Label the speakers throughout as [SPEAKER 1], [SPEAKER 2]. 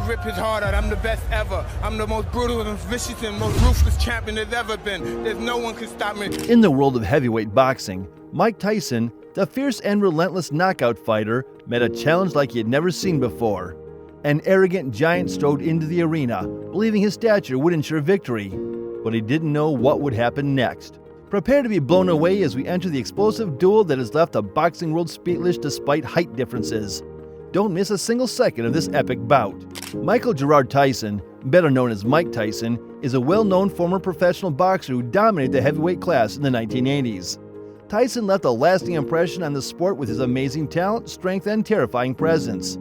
[SPEAKER 1] rip his heart out. I'm the best ever. I'm the most brutal and vicious and most ruthless champion there's ever been. There's no one can stop me.
[SPEAKER 2] In the world of heavyweight boxing, Mike Tyson, the fierce and relentless knockout fighter, met a challenge like he had never seen before. An arrogant giant strode into the arena, believing his stature would ensure victory. But he didn't know what would happen next. Prepare to be blown away as we enter the explosive duel that has left the boxing world speechless despite height differences. Don't miss a single second of this epic bout. Michael Gerard Tyson, better known as Mike Tyson, is a well-known former professional boxer who dominated the heavyweight class in the 1980s. Tyson left a lasting impression on the sport with his amazing talent, strength, and terrifying presence.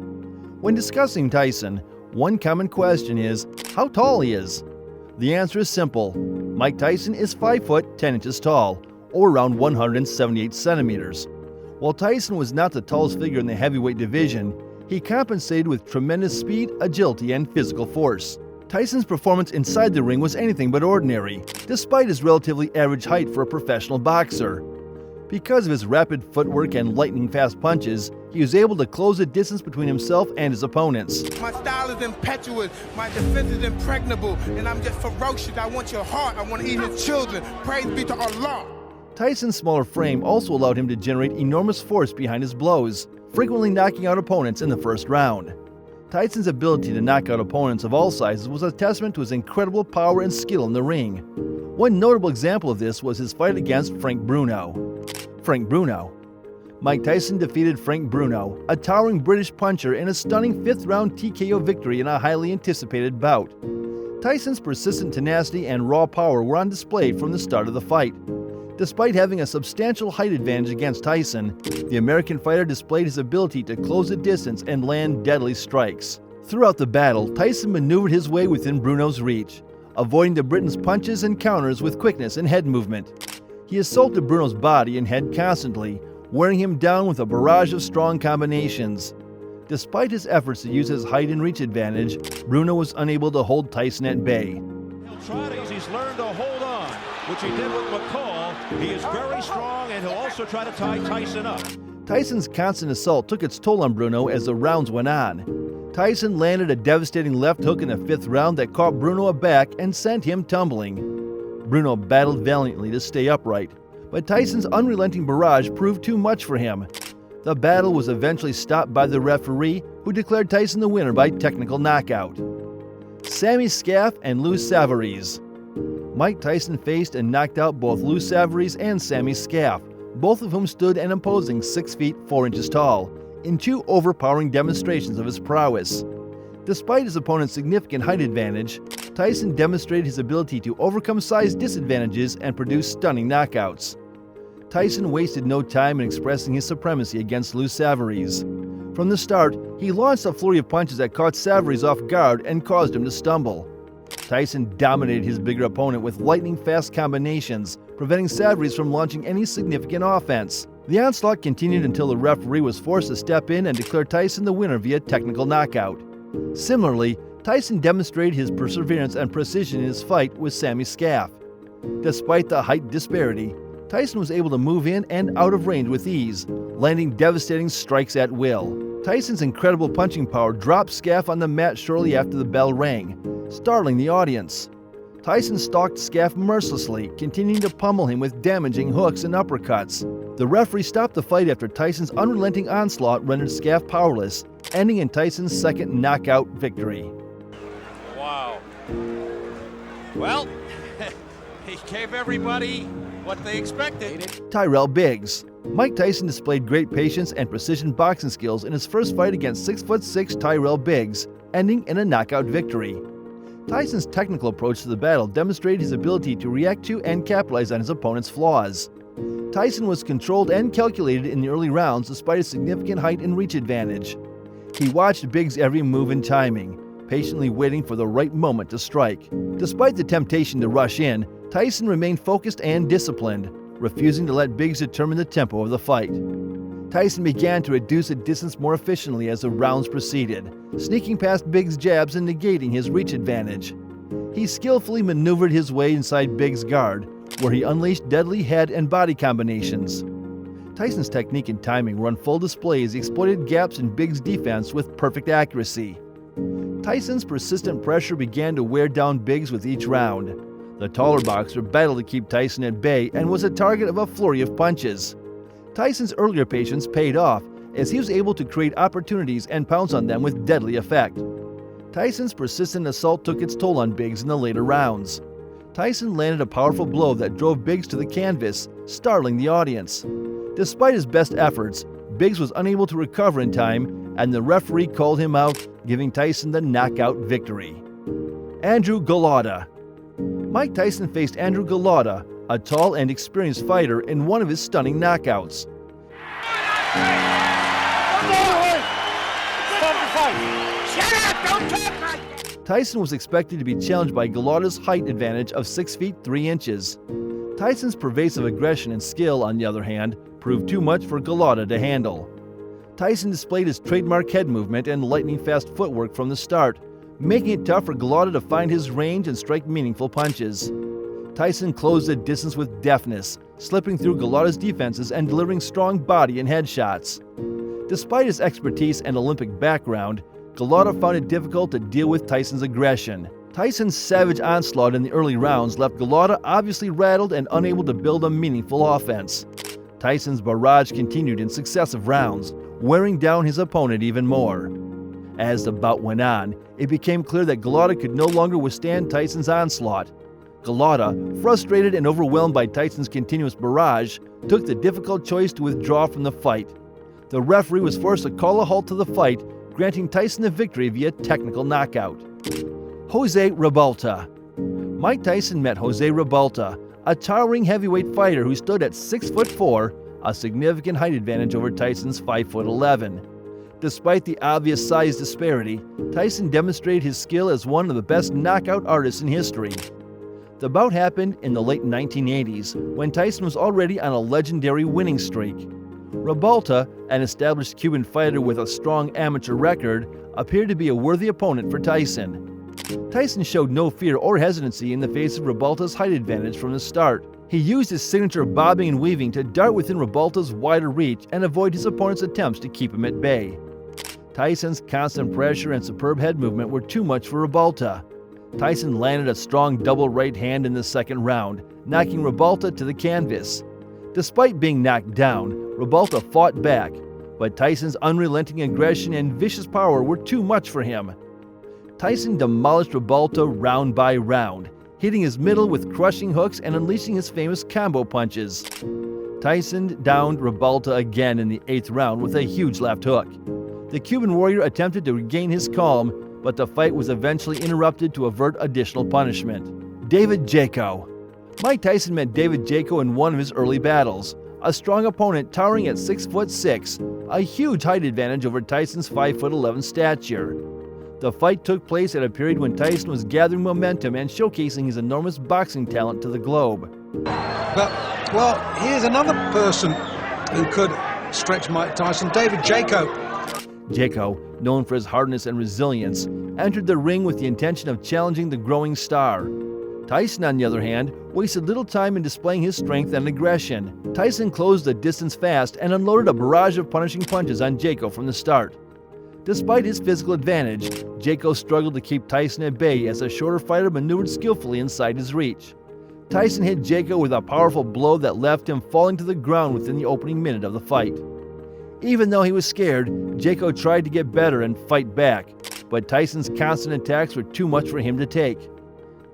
[SPEAKER 2] When discussing Tyson, one common question is how tall he is. The answer is simple. Mike Tyson is 5 foot 10 inches tall, or around 178 centimeters. While Tyson was not the tallest figure in the heavyweight division, he compensated with tremendous speed, agility, and physical force. Tyson's performance inside the ring was anything but ordinary, despite his relatively average height for a professional boxer. Because of his rapid footwork and lightning-fast punches, he was able to close the distance between himself and his opponents.
[SPEAKER 1] My style is impetuous, my defense is impregnable, and I'm just ferocious. I want your heart, I want to eat his children. Praise be to Allah.
[SPEAKER 2] Tyson's smaller frame also allowed him to generate enormous force behind his blows, frequently knocking out opponents in the first round. Tyson's ability to knock out opponents of all sizes was a testament to his incredible power and skill in the ring. One notable example of this was his fight against Frank Bruno. Mike Tyson defeated Frank Bruno, a towering British puncher, in a stunning 5th-round TKO victory in a highly anticipated bout. Tyson's persistent tenacity and raw power were on display from the start of the fight. Despite having a substantial height advantage against Tyson, the American fighter displayed his ability to close the distance and land deadly strikes. Throughout the battle, Tyson maneuvered his way within Bruno's reach, avoiding the Briton's punches and counters with quickness and head movement. He assaulted Bruno's body and head constantly, wearing him down with a barrage of strong combinations. Despite his efforts to use his height and reach advantage, Bruno was unable to hold Tyson at bay.
[SPEAKER 3] He'll try to, he's learned to hold on, which he did with McCall. He is very strong, and he'll also try to tie Tyson up.
[SPEAKER 2] Tyson's constant assault took its toll on Bruno as the rounds went on. Tyson landed a devastating left hook in the 5th round that caught Bruno aback and sent him tumbling. Bruno battled valiantly to stay upright, but Tyson's unrelenting barrage proved too much for him. The battle was eventually stopped by the referee, who declared Tyson the winner by technical knockout. Sammy Scaff and Lou Savarese. Mike Tyson faced and knocked out both Lou Savarese and Sammy Scaff, both of whom stood an imposing 6 feet 4 inches tall, in 2 overpowering demonstrations of his prowess. Despite his opponent's significant height advantage, Tyson demonstrated his ability to overcome size disadvantages and produce stunning knockouts. Tyson wasted no time in expressing his supremacy against Lou Savarese. From the start, he launched a flurry of punches that caught Savarese off guard and caused him to stumble. Tyson dominated his bigger opponent with lightning-fast combinations, preventing Savarese from launching any significant offense. The onslaught continued until the referee was forced to step in and declare Tyson the winner via technical knockout. Similarly, Tyson demonstrated his perseverance and precision in his fight with Sammy Scaff. Despite the height disparity, Tyson was able to move in and out of range with ease, landing devastating strikes at will. Tyson's incredible punching power dropped Scaff on the mat shortly after the bell rang, startling the audience. Tyson stalked Scaff mercilessly, continuing to pummel him with damaging hooks and uppercuts. The referee stopped the fight after Tyson's unrelenting onslaught rendered Scaff powerless, ending in Tyson's 2nd knockout victory.
[SPEAKER 3] Wow. Well, he gave everybody what they expected.
[SPEAKER 2] Tyrell Biggs. Mike Tyson displayed great patience and precision boxing skills in his first fight against 6'6" Tyrell Biggs, ending in a knockout victory. Tyson's technical approach to the battle demonstrated his ability to react to and capitalize on his opponent's flaws. Tyson was controlled and calculated in the early rounds despite his significant height and reach advantage. He watched Biggs' every move and timing, patiently waiting for the right moment to strike. Despite the temptation to rush in, Tyson remained focused and disciplined, refusing to let Biggs determine the tempo of the fight. Tyson began to reduce the distance more efficiently as the rounds proceeded, sneaking past Biggs' jabs and negating his reach advantage. He skillfully maneuvered his way inside Biggs' guard, where he unleashed deadly head and body combinations. Tyson's technique and timing were on full display as he exploited gaps in Biggs' defense with perfect accuracy. Tyson's persistent pressure began to wear down Biggs with each round. The taller boxer battled to keep Tyson at bay and was a target of a flurry of punches. Tyson's earlier patience paid off as he was able to create opportunities and pounce on them with deadly effect. Tyson's persistent assault took its toll on Biggs in the later rounds. Tyson landed a powerful blow that drove Biggs to the canvas, startling the audience. Despite his best efforts, Biggs was unable to recover in time, and the referee called him out, giving Tyson the knockout victory. Andrew Golota. Mike Tyson faced Andrew Golota, a tall and experienced fighter, in one of his stunning knockouts. Tyson was expected to be challenged by Golota's height advantage of 6 feet 3 inches. Tyson's pervasive aggression and skill, on the other hand, proved too much for Golota to handle. Tyson displayed his trademark head movement and lightning-fast footwork from the start, making it tough for Golota to find his range and strike meaningful punches. Tyson closed the distance with deftness, slipping through Golota's defenses and delivering strong body and head shots. Despite his expertise and Olympic background, Golota found it difficult to deal with Tyson's aggression. Tyson's savage onslaught in the early rounds left Golota obviously rattled and unable to build a meaningful offense. Tyson's barrage continued in successive rounds, wearing down his opponent even more. As the bout went on, it became clear that Golota could no longer withstand Tyson's onslaught. Golota, frustrated and overwhelmed by Tyson's continuous barrage, took the difficult choice to withdraw from the fight. The referee was forced to call a halt to the fight, granting Tyson the victory via technical knockout. Jose Rebalta. Mike Tyson met Jose Rebalta, a towering heavyweight fighter who stood at 6'4", a significant height advantage over Tyson's 5'11". Despite the obvious size disparity, Tyson demonstrated his skill as one of the best knockout artists in history. The bout happened in the late 1980s, when Tyson was already on a legendary winning streak. Rebalta, an established Cuban fighter with a strong amateur record, appeared to be a worthy opponent for Tyson. Tyson showed no fear or hesitancy in the face of Rebalta's height advantage from the start. He used his signature bobbing and weaving to dart within Rebalta's wider reach and avoid his opponent's attempts to keep him at bay. Tyson's constant pressure and superb head movement were too much for Rebalta. Tyson landed a strong double right hand in the second round, knocking Rebalta to the canvas. Despite being knocked down, Rebalta fought back, but Tyson's unrelenting aggression and vicious power were too much for him. Tyson demolished Rebalta round by round, hitting his middle with crushing hooks and unleashing his famous combo punches. Tyson downed Rebalta again in the 8th round with a huge left hook. The Cuban warrior attempted to regain his calm, but the fight was eventually interrupted to avert additional punishment. David Jaco. Mike Tyson met David Jaco in one of his early battles, a strong opponent towering at 6'6", a huge height advantage over Tyson's 5'11" stature. The fight took place at a period when Tyson was gathering momentum and showcasing his enormous boxing talent to the globe.
[SPEAKER 4] But, well, here's another person who could stretch Mike Tyson, David Jaco.
[SPEAKER 2] Jaco, known for his hardness and resilience, entered the ring with the intention of challenging the growing star. Tyson, on the other hand, wasted little time in displaying his strength and aggression. Tyson closed the distance fast and unloaded a barrage of punishing punches on Jaco from the start. Despite his physical advantage, Jaco struggled to keep Tyson at bay as the shorter fighter maneuvered skillfully inside his reach. Tyson hit Jaco with a powerful blow that left him falling to the ground within the opening minute of the fight. Even though he was scared, Jaco tried to get better and fight back, but Tyson's constant attacks were too much for him to take.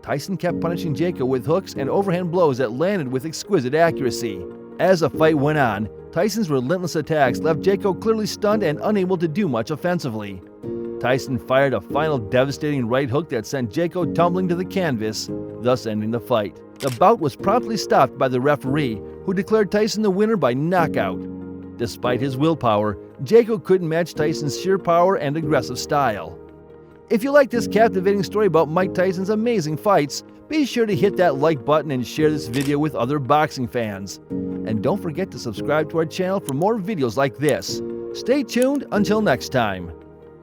[SPEAKER 2] Tyson kept punishing Jaco with hooks and overhand blows that landed with exquisite accuracy. As the fight went on, Tyson's relentless attacks left Jaco clearly stunned and unable to do much offensively. Tyson fired a final devastating right hook that sent Jaco tumbling to the canvas, thus ending the fight. The bout was promptly stopped by the referee, who declared Tyson the winner by knockout. Despite his willpower, Jaco couldn't match Tyson's sheer power and aggressive style. If you like this captivating story about Mike Tyson's amazing fights, be sure to hit that like button and share this video with other boxing fans. And don't forget to subscribe to our channel for more videos like this. Stay tuned until next time.